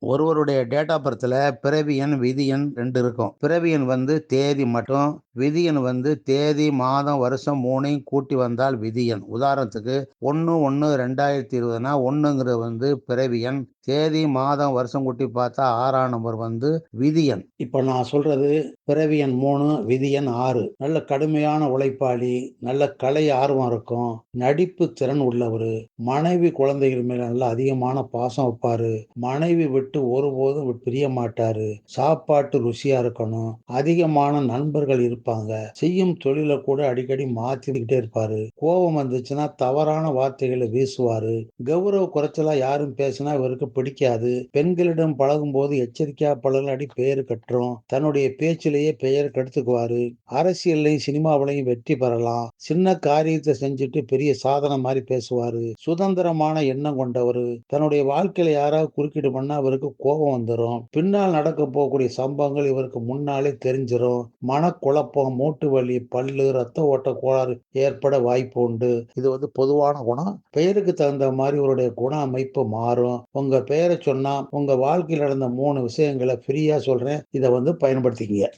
ஒருவருடைய date of பர்த்ல பிறவி எண், விதி எண் 2 இருக்கும். பிறவி எண் தேதி மட்டும், விதி எண் தேதி, மாதம், வருஷம் 3யும் கூட்டி வந்தால் விதி எண். உதாரணத்துக்கு 1/1/2020னா 1ங்கிறது பிறவி எண். தேதி, மாதம், வருஷம் கூட்டி பார்த்தா 6ஆம் நம்பர் விதி எண். இப்ப நான் சொல்றது பிறவி எண் 3, விதி எண் 6. நல்ல கடுமையான உழைப்பாளி, நல்ல கலை ஆர்வம் இருக்கும், நடிப்பு திறன் உள்ளவரு, மனைவி குழந்தைகள் மேல நல்ல அதிகமான பாசம் வைப்பாரு, மனைவி விட்டு ஒருபோதும் பிரிய மாட்டாரு, சாப்பாட்டு ருசியா இருக்கணும், அதிகமான நண்பர்கள் இருப்பாங்க, செய்யும் தொழில கூட அடிக்கடி மாத்திக்கிட்டே இருப்பாரு, கோபம் வந்துச்சுன்னா தவறான வார்த்தைகளை வீசுவாரு, கௌரவ குறைச்சலா யாரும் பேசினா இவருக்கு பிடிக்காது, பெண்களிடம் பழகும் போது எச்சரிக்கையா பழகலாடி பெயர் கட்டுரும், தன்னுடைய பேச்சிலேயே பெயர் கெடுத்துக்குவாரு, அரசியல்லையும் சினிமாவிலையும் வெற்றி பெறலாம், சின்ன காரியத்தை செஞ்சுட்டு பெரிய சாதனை மாதிரி பேசுவாரு, சுதந்திரமான எண்ணம் கொண்டவரு, தன்னுடைய வாழ்க்கையில யாராவது குறுக்கீடு பண்ணா அவருக்கு கோபம் வந்துரும், பின்னால் நடக்க போகக்கூடிய சம்பவங்கள் இவருக்கு முன்னாலே தெரிஞ்சிரும், மனக்குழப்பம், மூட்டு வலி, பல்லு, ரத்த ஓட்ட கோளாறு ஏற்பட வாய்ப்பு உண்டு. இது பொதுவான குணம். பெயருக்கு தகுந்த மாதிரி இவருடைய குண அமைப்பு மாறும். உங்க பெயரை சொன்னா உங்க வாழ்க்கையில் நடந்த 3 விஷயங்களை ஃப்ரீயா சொல்றேன். இதை பயன்படுத்திக்கங்க.